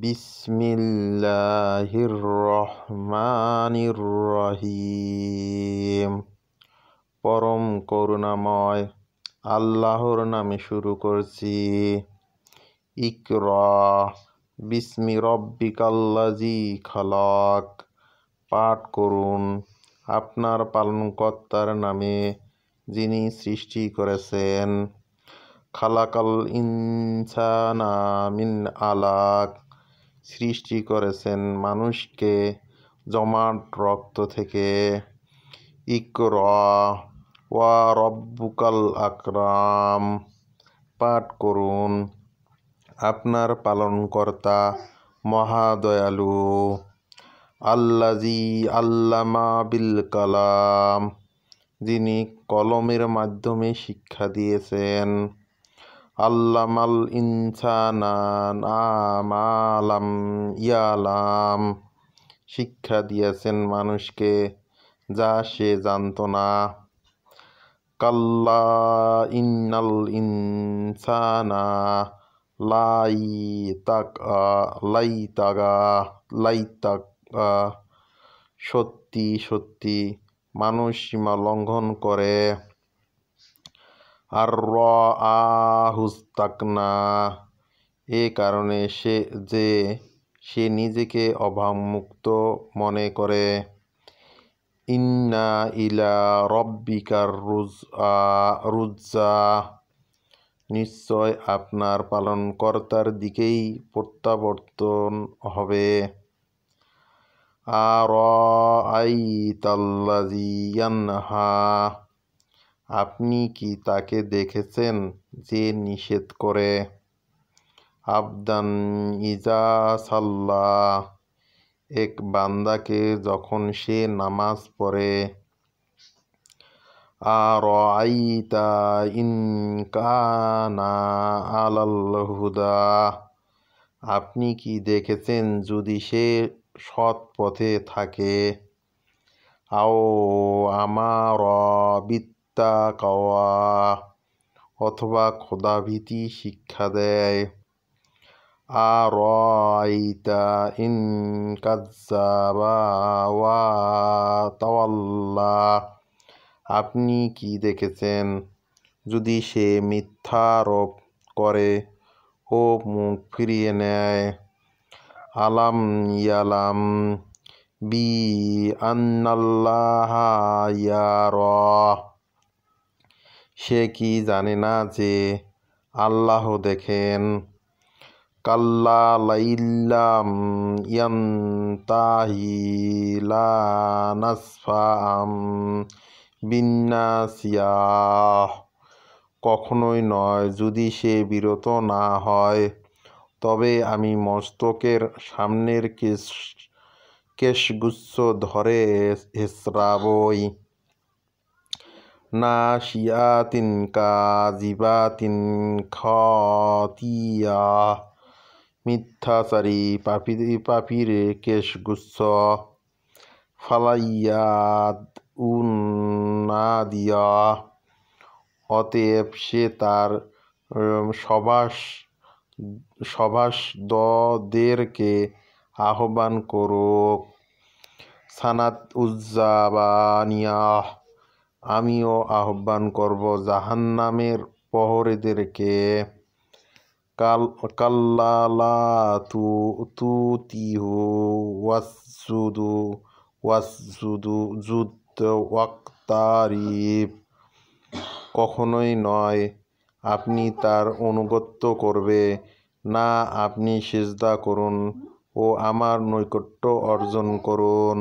বিসমিল্লাহির রহমানির রহিম। পরম করুণাময় আল্লাহর নামে শুরু করছি। ইকরা বিসমি রব্বিকাল্লাযী খালাক। পাঠ করুন আপনার পালনকর্তার নামে, যিনি সৃষ্টি করেছেন। খালাকাল ইনসানা মিন আলাক। সৃষ্টি করেছেন মানুষকে জমাট রক্ত থেকে। ইকরা ওয়া রব্বুকাল আকরাম। পাঠ করুন আপনার পালনকর্তা মহাদয়ালু। আল্লাযী আল্লামা বিল কালাম। যিনি কলমের মাধ্যমে শিক্ষা দিয়েছেন। আল্লামাল ইনসানা মা লাম ইয়ালাম। শিক্ষা দিয়েছেন মানুষকে যা সে জানত না। কাল্লা ইন্নাল ইনসানা লাইতাগা। সত্যি সত্যি মানুষ সীমা লঙ্ঘন করে। আর আহুস্তাগনা। এ কারণে সে নিজেকে অভাবমুক্ত মনে করে। ইন্না ইলা রব্বিকার রুজ্জা। নিশ্চয় আপনার পালনকর্তার দিকেই প্রত্যাবর্তন হবে। আরাআইতাল্লাযী ইয়ানহা। আপনি কি তাকে দেখেছেন যে নিষেধ করে? আবদান ইজা সাল্লা। এক বান্দাকে যখন সে নামাজ পড়ে। আরাআইতা ইন কানা আলাল হুদা। আপনি কি দেখেছেন যদি সে সৎ পথে থাকে? আও আমারা বিত্তাকওয়া। অথবা খোদাভীতি শিক্ষা দেয়। আরাআইতা ইন কাযযাবা ওয়া তাওয়াল্লা। আপনি কি দেখেছেন যদি সে মিথ্যারোপ করে ও মুখ ফিরিয়ে নেয়? আলাম ইয়ালাম বি আন্নাল্লাহা ইয়ারা। সে কি জানে না যে আল্লাহ দেখেন? কাল্লা লাইল্লাম ইয়ানতাহি লানাসফাআম বিন্নাসিয়াহ। কখনোই নয়, যদি সে বিরত না হয় তবে আমি মস্তকের সামনের কেশগুচ্ছ ধরে হেঁচড়াবই। নাসিয়াতিন কাযিবাতিন খাতিয়া। মিথ্যাচারী পাপীর কেশগুচ্ছ। ফালাইয়াদ নাদিয়া। অতএব সে তার সভাসদদেরকে আহ্বান করুক। সানাত উজ্জাবানিয়াহ। আমিও আহ্বান করব জাহান্নামের প্রহরীদেরকে। কাল্লা লা তুতিহু ওয়াসজুদ ওয়াকতারিব। কখনোই নয়, আপনি তার আনুগত্য করবে না, আপনি সিজদা করুন ও আমার নৈকট্য অর্জন করুন।